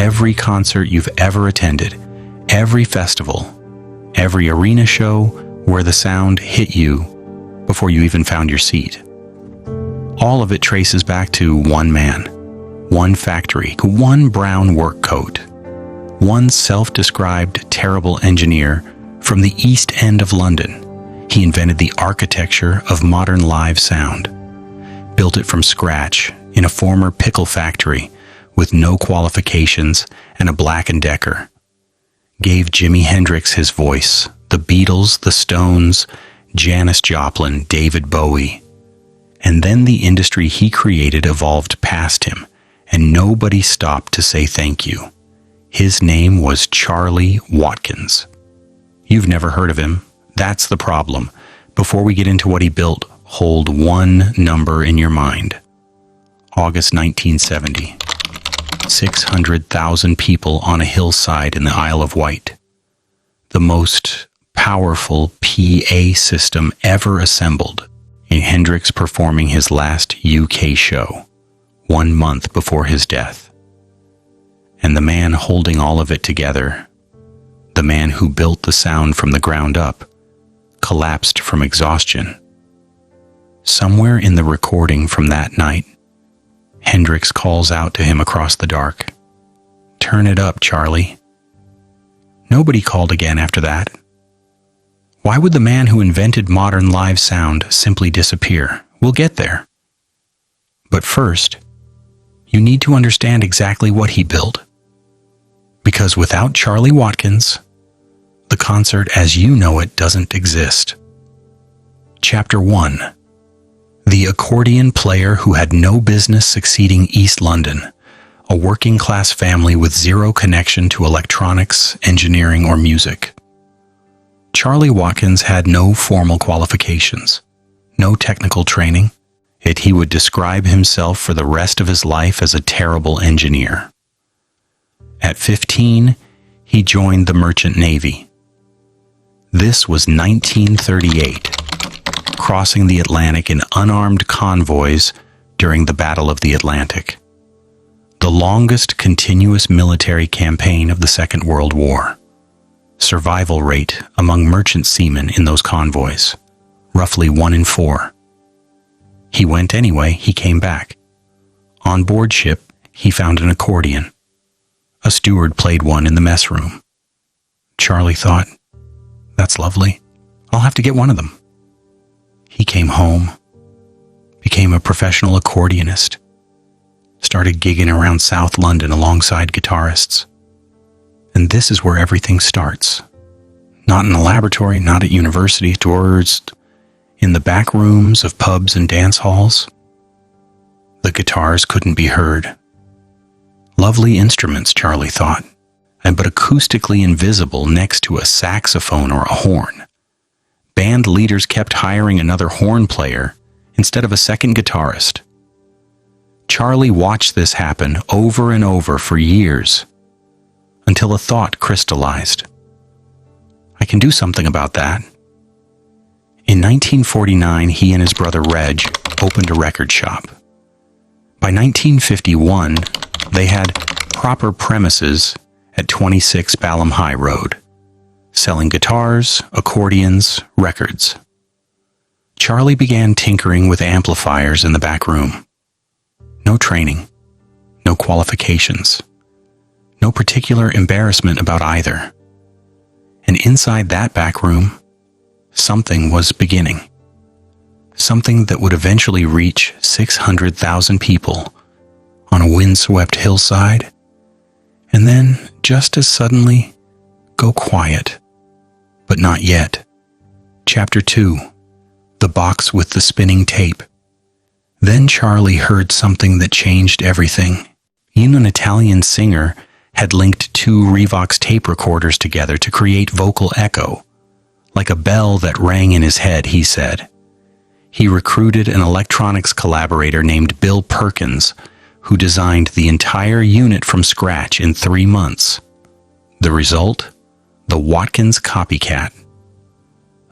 every concert you've ever attended, every festival, every arena show where the sound hit you before you even found your seat. All of it traces back to one man, one factory, one brown work coat, one self-described terrible engineer from the East End of London. He invented the architecture of modern live sound, built it from scratch in a former pickle factory with no qualifications and a Black & Decker, gave Jimi Hendrix his voice, the Beatles, the Stones, Janis Joplin, David Bowie. And then the industry he created evolved past him, and nobody stopped to say thank you. His name was Charlie Watkins. You've never heard of him. That's the problem. Before we get into what he built, hold one number in your mind. August 1970. 600,000 people on a hillside in the Isle of Wight. The most powerful PA system ever assembled. In Hendrix performing his last UK show, 1 month before his death. And the man holding all of it together, the man who built the sound from the ground up, collapsed from exhaustion. Somewhere in the recording from that night, Hendrix calls out to him across the dark, "Turn it up, Charlie." Nobody called again after that. Why would the man who invented modern live sound simply disappear? We'll get there. But first, you need to understand exactly what he built. Because without Charlie Watkins, the concert as you know it doesn't exist. Chapter 1. The accordion player who had no business succeeding East London, a working-class family with zero connection to electronics, engineering, or music. Charlie Watkins had no formal qualifications, no technical training, yet he would describe himself for the rest of his life as a terrible engineer. At 15, he joined the Merchant Navy. This was 1938, crossing the Atlantic in unarmed convoys during the Battle of the Atlantic, the longest continuous military campaign of the Second World War. Survival rate among merchant seamen in those convoys, roughly 1 in 4. He went anyway, he came back. On board ship, he found an accordion. A steward played one in the mess room. Charlie thought, "That's lovely. I'll have to get one of them." He came home, became a professional accordionist, started gigging around South London alongside guitarists. And this is where everything starts. Not in a laboratory, not at university tours, in the back rooms of pubs and dance halls. The guitars couldn't be heard. Lovely instruments, Charlie thought, but acoustically invisible next to a saxophone or a horn. Band leaders kept hiring another horn player instead of a second guitarist. Charlie watched this happen over and over for years, until a thought crystallized. I can do something about that. In 1949, he and his brother Reg opened a record shop. By 1951, they had proper premises at 26 Balham High Road, selling guitars, accordions, records. Charlie began tinkering with amplifiers in the back room. No training, no qualifications. No particular embarrassment about either. And inside that back room, something was beginning. Something that would eventually reach 600,000 people on a windswept hillside, and then, just as suddenly, go quiet. But not yet. Chapter 2. The box with the spinning tape. Then Charlie heard something that changed everything. An Italian singer had linked 2 Revox tape recorders together to create vocal echo, like a bell that rang in his head, he said. He recruited an electronics collaborator named Bill Perkins, who designed the entire unit from scratch in 3 months. The result? The Watkins Copycat.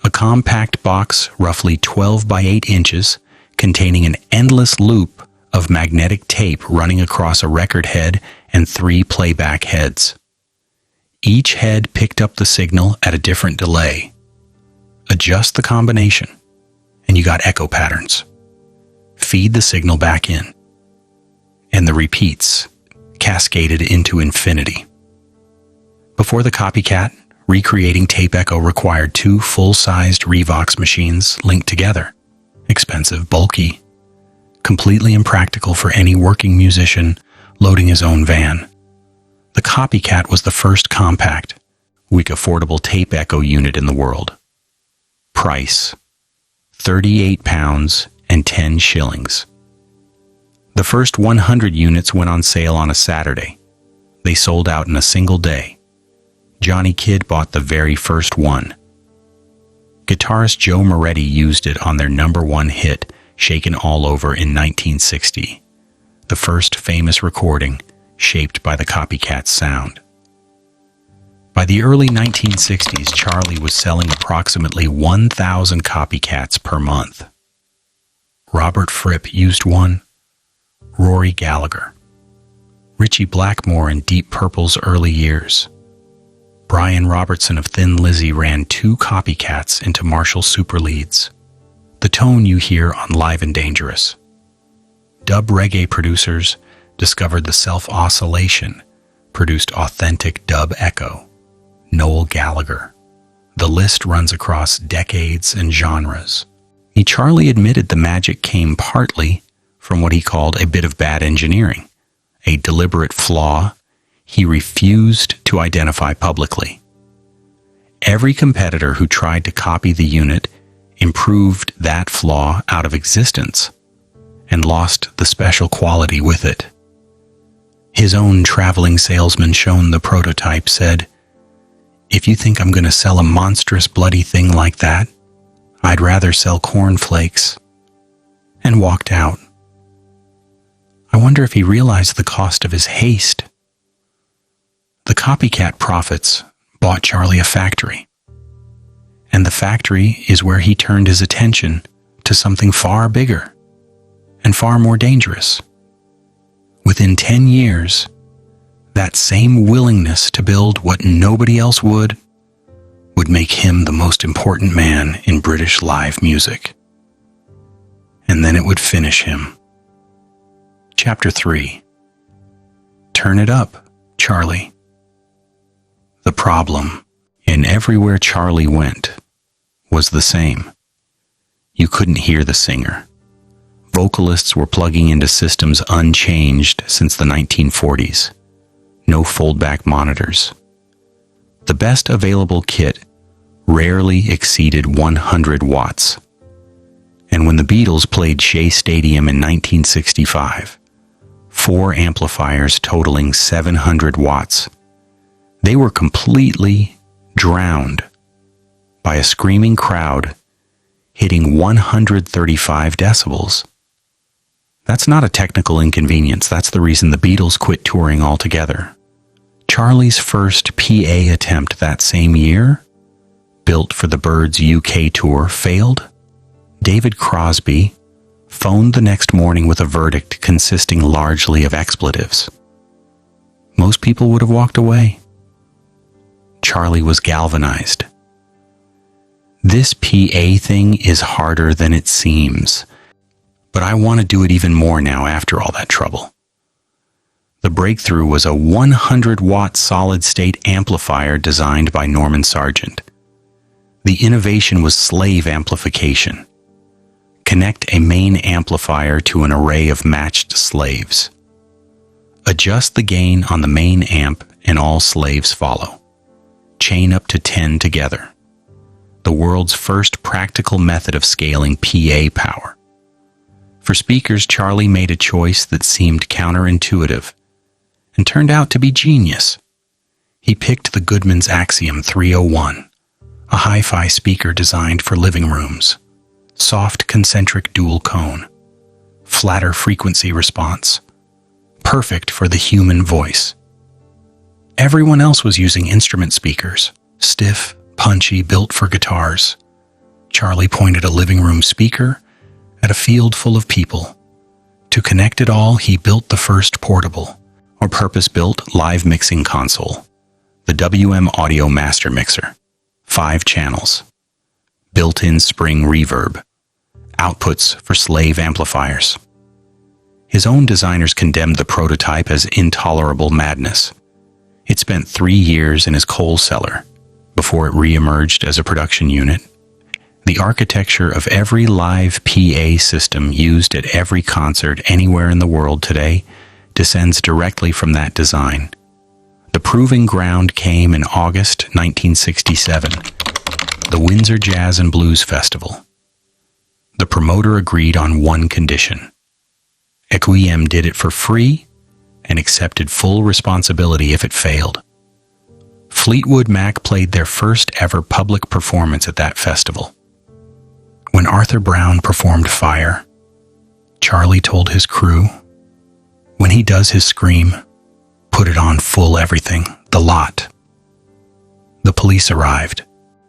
A compact box roughly 12 by 8 inches, containing an endless loop of magnetic tape running across a record head and 3 playback heads. Each head picked up the signal at a different delay. Adjust the combination, and you got echo patterns. Feed the signal back in, and the repeats cascaded into infinity. Before the Copycat, recreating tape echo required 2 full-sized Revox machines linked together. Expensive, bulky, completely impractical for any working musician loading his own van. The Copycat was the first compact, weak affordable tape echo unit in the world. Price: £38 and 10 shillings. The first 100 units went on sale on a Saturday. They sold out in a single day. Johnny Kidd bought the very first one. Guitarist Joe Moretti used it on their #1 hit, Shakin' All Over, in 1960, the first famous recording shaped by the Copycat's sound. By the early 1960s, Charlie was selling approximately 1,000 Copycats per month. Robert Fripp used one, Rory Gallagher, Ritchie Blackmore in Deep Purple's early years. Brian Robertson of Thin Lizzy ran 2 Copycats into Marshall Superleads, the tone you hear on Live and Dangerous. Dub reggae producers discovered the self-oscillation, produced authentic dub echo. Noel Gallagher. The list runs across decades and genres. Charlie admitted the magic came partly from what he called a bit of bad engineering, a deliberate flaw he refused to identify publicly. Every competitor who tried to copy the unit improved that flaw out of existence and lost the special quality with it. His own traveling salesman shown the prototype said, "If you think I'm going to sell a monstrous bloody thing like that, I'd rather sell cornflakes," and walked out. I wonder if he realized the cost of his haste. The Copycat profits bought Charlie a factory, and the factory is where he turned his attention to something far bigger and far more dangerous. Within 10 years, that same willingness to build what nobody else would make him the most important man in British live music. And then it would finish him. Chapter 3. Turn it up, Charlie. The problem, and everywhere Charlie went, was the same. You couldn't hear the singer. Vocalists were plugging into systems unchanged since the 1940s. No foldback monitors. The best available kit rarely exceeded 100 watts. And when the Beatles played Shea Stadium in 1965, 4 amplifiers totaling 700 watts, they were completely drowned by a screaming crowd hitting 135 decibels. That's not a technical inconvenience. That's the reason the Beatles quit touring altogether. Charlie's first PA attempt that same year, built for the Byrds' UK tour, failed. David Crosby phoned the next morning with a verdict consisting largely of expletives. Most people would have walked away. Charlie was galvanized. This PA thing is harder than it seems, but I want to do it even more now after all that trouble. The breakthrough was a 100-watt solid-state amplifier designed by Norman Sargent. The innovation was slave amplification. Connect a main amplifier to an array of matched slaves. Adjust the gain on the main amp and all slaves follow. Chain up to 10 together. The world's first practical method of scaling PA power. For speakers, Charlie made a choice that seemed counterintuitive and turned out to be genius. He picked the Goodman's Axiom 301, a hi-fi speaker designed for living rooms. Soft concentric dual cone, flatter frequency response, perfect for the human voice. Everyone else was using instrument speakers, stiff, punchy, built for guitars. Charlie pointed a living room speaker at a field full of people. To connect it all, he built the first portable, or purpose-built live mixing console, the WM Audio Master Mixer, 5 channels, built-in spring reverb, outputs for slave amplifiers. His own designers condemned the prototype as intolerable madness. It spent 3 years in his coal cellar before it re-emerged as a production unit. The architecture of every live PA system used at every concert anywhere in the world today descends directly from that design. The proving ground came in August 1967, the Windsor Jazz and Blues Festival. The promoter agreed on one condition. WEM did it for free and accepted full responsibility if it failed. Fleetwood Mac played their first ever public performance at that festival. When Arthur Brown performed Fire, Charlie told his crew, "When he does his scream, put it on full everything, the lot." The police arrived,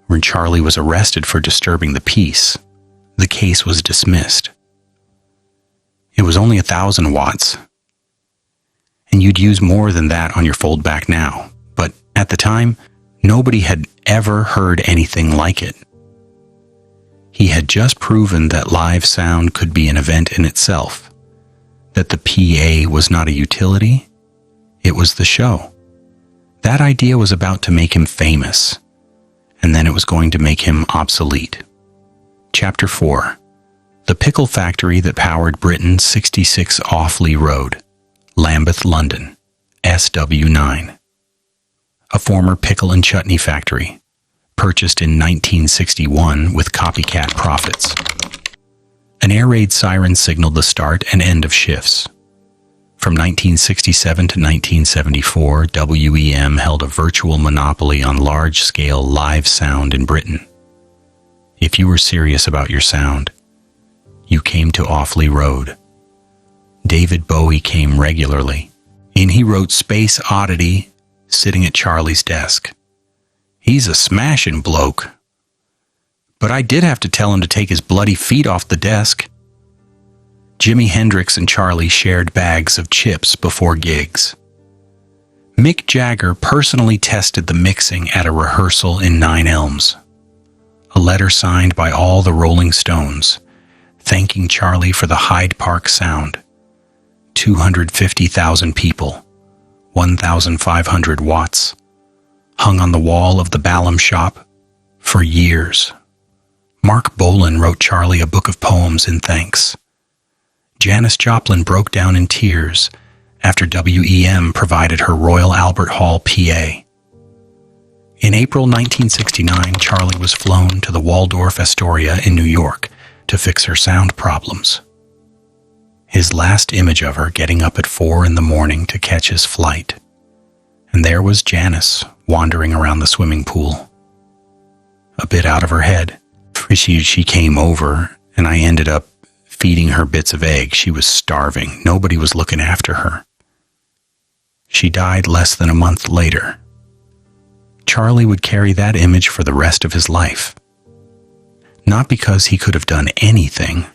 where Charlie was arrested for disturbing the peace. The case was dismissed. It was only 1,000 watts, and you'd use more than that on your foldback now, but at the time, nobody had ever heard anything like it. He had just proven that live sound could be an event in itself, that the PA was not a utility, it was the show. That idea was about to make him famous, and then it was going to make him obsolete. Chapter 4. The Pickle Factory that powered Britain's 66 Offley Road, Lambeth, London, SW9. A former pickle and chutney factory, purchased in 1961 with copycat profits. An air raid siren signaled the start and end of shifts. From 1967 to 1974, WEM held a virtual monopoly on large-scale live sound in Britain. If you were serious about your sound, you came to Offley Road. David Bowie came regularly. In he wrote Space Oddity, sitting at Charlie's desk. He's a smashin' bloke. But I did have to tell him to take his bloody feet off the desk. Jimi Hendrix and Charlie shared bags of chips before gigs. Mick Jagger personally tested the mixing at a rehearsal in Nine Elms. A letter signed by all the Rolling Stones, thanking Charlie for the Hyde Park sound. 250,000 people, 1,500 watts, hung on the wall of the Ballum shop for years. Mark Bolan wrote Charlie a book of poems in thanks. Janis Joplin broke down in tears after WEM provided her Royal Albert Hall PA. In April 1969, Charlie was flown to the Waldorf Astoria in New York to fix her sound problems. His last image of her getting up at 4 a.m. to catch his flight. And there was Janis wandering around the swimming pool. A bit out of her head. She came over, and I ended up feeding her bits of egg. She was starving. Nobody was looking after her. She died less than a month later. Charlie would carry that image for the rest of his life. Not because he could have done anything,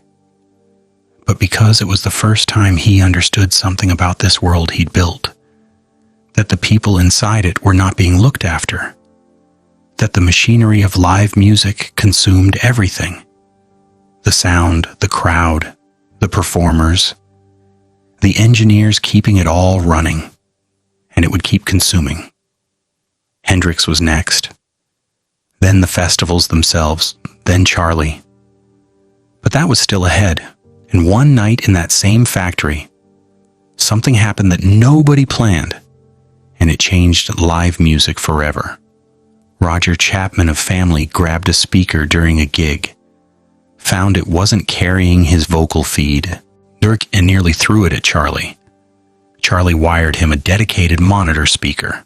but because it was the first time he understood something about this world he'd built. That the people inside it were not being looked after. That the machinery of live music consumed everything. The sound, the crowd, the performers, the engineers keeping it all running, and it would keep consuming. Hendrix was next, then the festivals themselves, then Charlie. But that was still ahead, and one night in that same factory, something happened that nobody planned, and it changed live music forever. Roger Chapman of Family grabbed a speaker during a gig, found it wasn't carrying his vocal feed, and nearly threw it at Charlie. Charlie wired him a dedicated monitor speaker.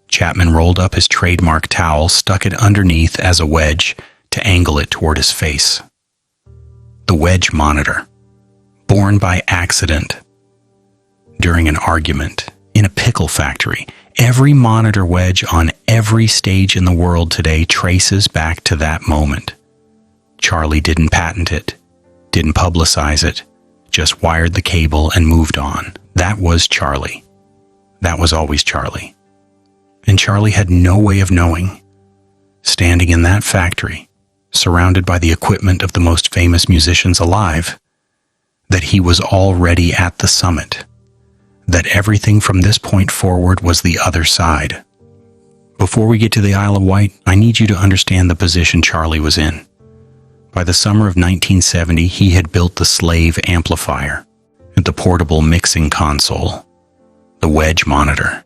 Chapman rolled up his trademark towel, stuck it underneath as a wedge to angle it toward his face. The wedge monitor, born by accident during an argument in a pickle factory. Every monitor wedge on every stage in the world today traces back to that moment. Charlie didn't patent it, didn't publicize it, just wired the cable and moved on. That was Charlie. That was always Charlie. And Charlie had no way of knowing, standing in that factory, surrounded by the equipment of the most famous musicians alive, that he was already at the summit, that everything from this point forward was the other side. Before we get to the Isle of Wight, I need you to understand the position Charlie was in. By the summer of 1970, he had built the slave amplifier, the portable mixing console, the wedge monitor.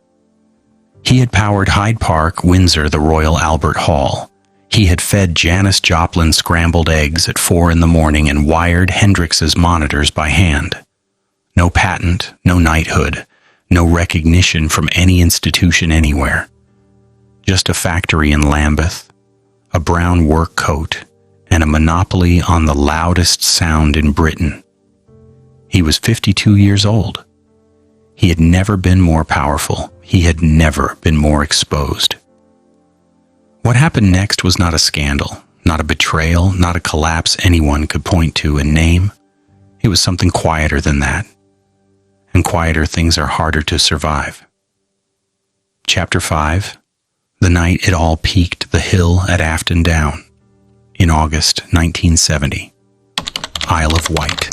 He had powered Hyde Park, Windsor, the Royal Albert Hall. He had fed Janis Joplin scrambled eggs at 4 in the morning and wired Hendrix's monitors by hand. No patent, no knighthood, no recognition from any institution anywhere. Just a factory in Lambeth, a brown work coat, and a monopoly on the loudest sound in Britain. He was 52 years old. He had never been more powerful. He had never been more exposed. What happened next was not a scandal, not a betrayal, not a collapse anyone could point to and name. It was something quieter than that. And quieter things are harder to survive. Chapter 5. The night it all peaked the hill at Afton Down, in August 1970. Isle of Wight.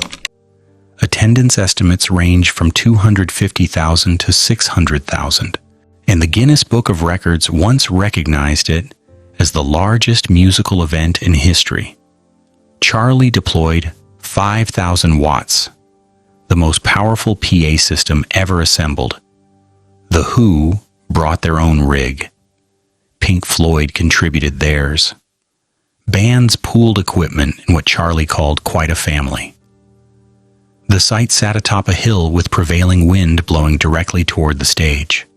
Attendance estimates range from 250,000 to 600,000, and the Guinness Book of Records once recognized it as the largest musical event in history. Charlie deployed 5,000 watts, the most powerful PA system ever assembled. The Who brought their own rig. Pink Floyd contributed theirs. Bands pooled equipment in what Charlie called quite a family. The site sat atop a hill with prevailing wind blowing directly toward the stage.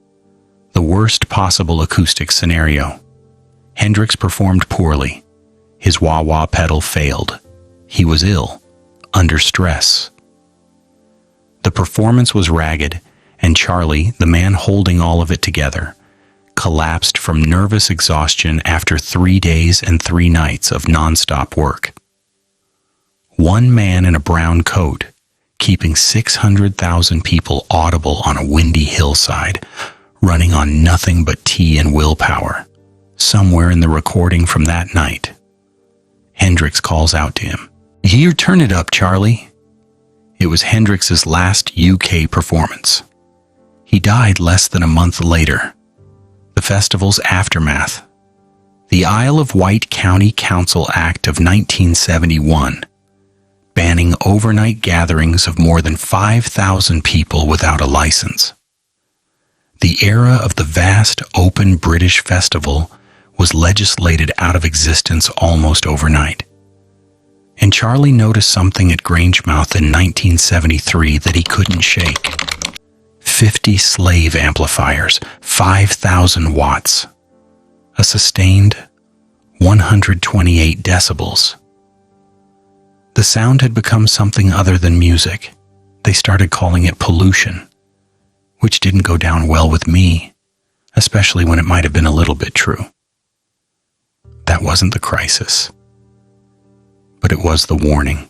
The worst possible acoustic scenario. Hendrix performed poorly. His wah-wah pedal failed. He was ill, under stress. The performance was ragged, and Charlie, the man holding all of it together, collapsed from nervous exhaustion after 3 days and 3 nights of nonstop work. One man in a brown coat, keeping 600,000 people audible on a windy hillside, running on nothing but tea and willpower. Somewhere in the recording from that night, Hendrix calls out to him, "You turn it up, Charlie." It was Hendrix's last UK performance. He died less than a month later. The festival's aftermath. The Isle of Wight County Council Act of 1971, banning overnight gatherings of more than 5,000 people without a license. The era of the vast open British festival was legislated out of existence almost overnight. And Charlie noticed something at Grangemouth in 1973 that he couldn't shake. 50 slave amplifiers, 5,000 watts, a sustained 128 decibels. The sound had become something other than music. They started calling it pollution, which didn't go down well with me, especially when it might have been a little bit true. That wasn't the crisis, but it was the warning.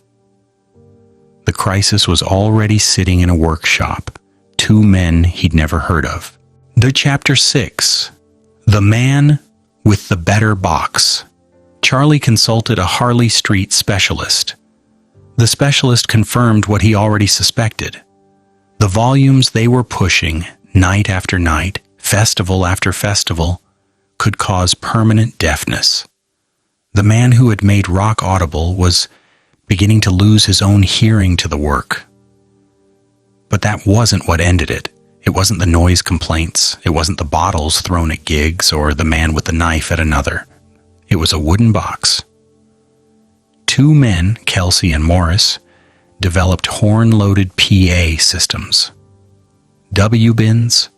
The crisis was already sitting in a workshop, 2 men he'd never heard of. The Chapter 6, The Man with the Better Box. Charlie consulted a Harley Street specialist. The specialist confirmed what he already suspected. The volumes they were pushing, night after night, festival after festival, could cause permanent deafness. The man who had made rock audible was beginning to lose his own hearing to the work. But that wasn't what ended it. It wasn't the noise complaints. It wasn't the bottles thrown at gigs or the man with the knife at another. It was a wooden box. 2 men, Kelsey and Morris, developed horn-loaded PA systems. W-bins.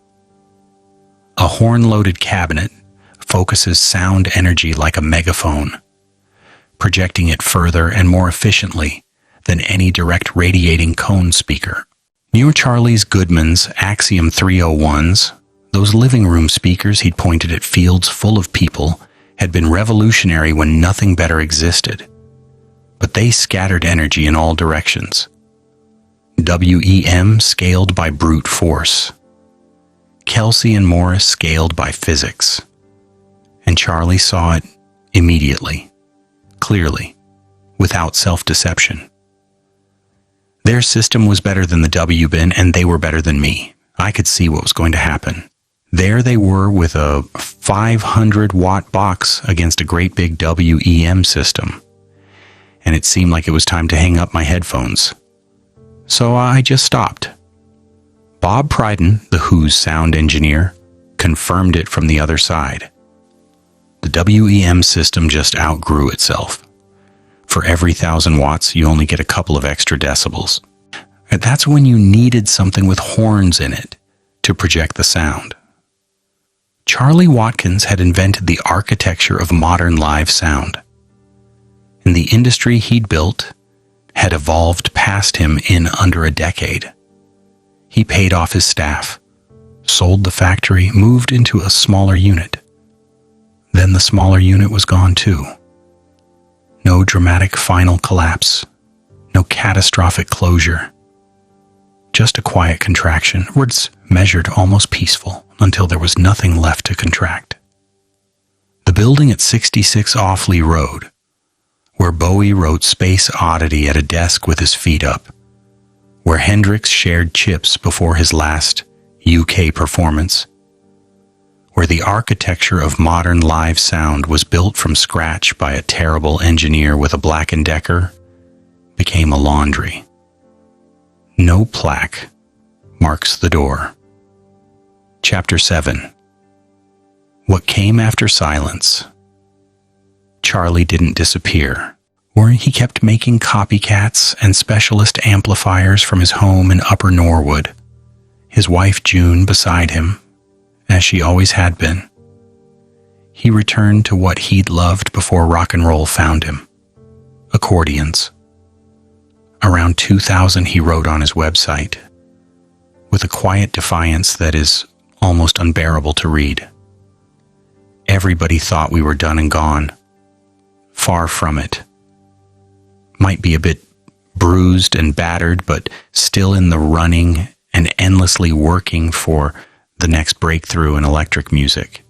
A horn-loaded cabinet focuses sound energy like a megaphone, projecting it further and more efficiently than any direct radiating cone speaker. Near Charlie's Goodman's Axiom 301s, those living room speakers he'd pointed at fields full of people had been revolutionary when nothing better existed. But they scattered energy in all directions. WEM scaled by brute force. Kelsey and Morris scaled by physics, and Charlie saw it immediately, clearly, without self-deception. Their system was better than the WEM, and they were better than me. I could see what was going to happen. There they were with a 500-watt box against a great big WEM system, and it seemed like it was time to hang up my headphones. So I just stopped. Bob Pryden, the Who's sound engineer, confirmed it from the other side. The WEM system just outgrew itself. For every 1,000 watts, you only get a couple of extra decibels. And that's when you needed something with horns in it to project the sound. Charlie Watkins had invented the architecture of modern live sound, and the industry he'd built had evolved past him in under a decade. He paid off his staff, sold the factory, moved into a smaller unit. Then the smaller unit was gone too. No dramatic final collapse, no catastrophic closure. Just a quiet contraction, words measured almost peaceful until there was nothing left to contract. The building at 66 Offley Road, where Bowie wrote Space Oddity at a desk with his feet up, where Hendrix shared chips before his last UK performance, where the architecture of modern live sound was built from scratch by a terrible engineer with a Black & Decker, became a laundry. No plaque marks the door. Chapter 7. What came after silence? Charlie didn't disappear, or he kept making copycats and specialist amplifiers from his home in Upper Norwood, his wife June beside him, as she always had been. He returned to what he'd loved before rock and roll found him: accordions. Around 2000, he wrote on his website, with a quiet defiance that is almost unbearable to read. Everybody thought we were done and gone. Far from it. Might be a bit bruised and battered, but still in the running and endlessly working for the next breakthrough in electric music.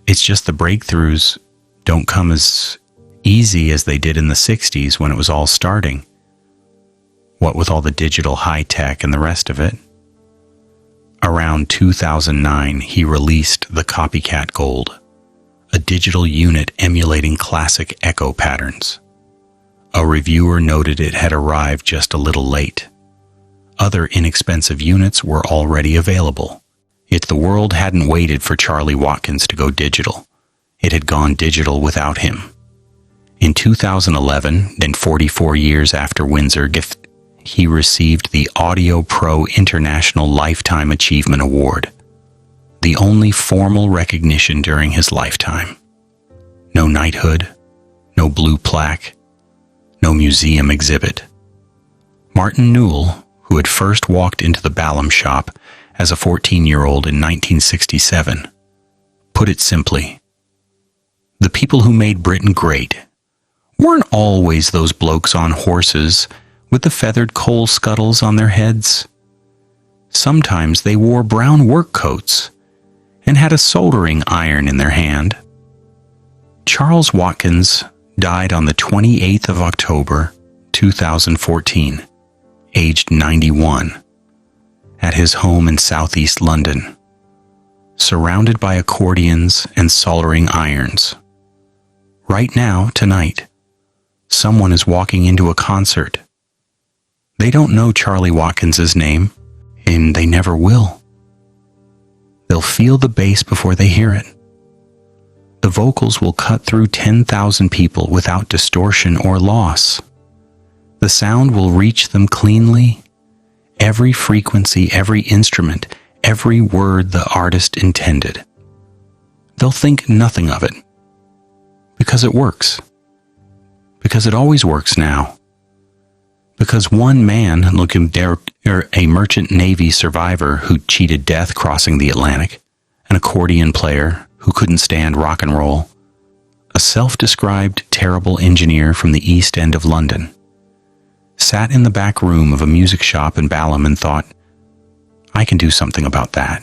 It's just the breakthroughs don't come as easy as they did in the 60s when it was all starting. What with all the digital high tech and the rest of it. Around 2009, he released the Copycat Gold, a digital unit emulating classic echo patterns. A reviewer noted it had arrived just a little late. Other inexpensive units were already available. Yet the world hadn't waited for Charlie Watkins to go digital. It had gone digital without him. In 2011, then 44 years after Windsor, he received the Audio Pro International Lifetime Achievement Award, the only formal recognition during his lifetime. No knighthood, no blue plaque, no museum exhibit. Martin Newell, who had first walked into the Ballum shop as a 14-year-old in 1967, put it simply: the people who made Britain great weren't always those blokes on horses with the feathered coal scuttles on their heads. Sometimes they wore brown work coats and had a soldering iron in their hand. Charles Watkins died on the 28th of October, 2014, aged 91, at his home in southeast London, surrounded by accordions and soldering irons. Right now, tonight, someone is walking into a concert. They don't know Charlie Watkins's name, and they never will. They'll feel the bass before they hear it. The vocals will cut through 10,000 people without distortion or loss. The sound will reach them cleanly. Every frequency, every instrument, every word the artist intended. They'll think nothing of it. Because it works. Because it always works now. Because one man, a merchant navy survivor who cheated death crossing the Atlantic, an accordion player who couldn't stand rock and roll, a self-described terrible engineer from the East End of London, sat in the back room of a music shop in Ballum and thought, I can do something about that.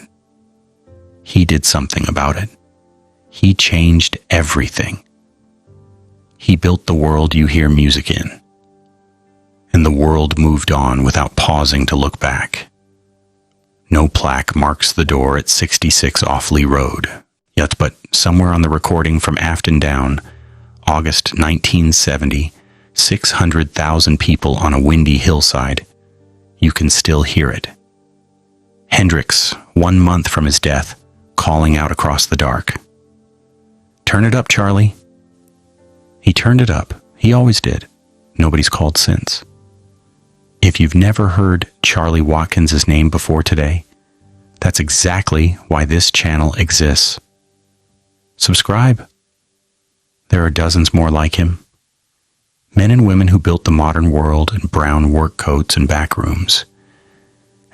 He did something about it. He changed everything. He built the world you hear music in. And the world moved on without pausing to look back. No plaque marks the door at 66 Offley Road. Yet, but somewhere on the recording from Afton Down, August 1970, 600,000 people on a windy hillside, you can still hear it. Hendrix, 1 month from his death, calling out across the dark. "Turn it up, Charlie." He turned it up. He always did. Nobody's called since. If you've never heard Charlie Watkins' name before today, that's exactly why this channel exists. Subscribe. There are dozens more like him. Men and women who built the modern world in brown work coats and back rooms,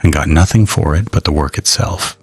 and got nothing for it but the work itself.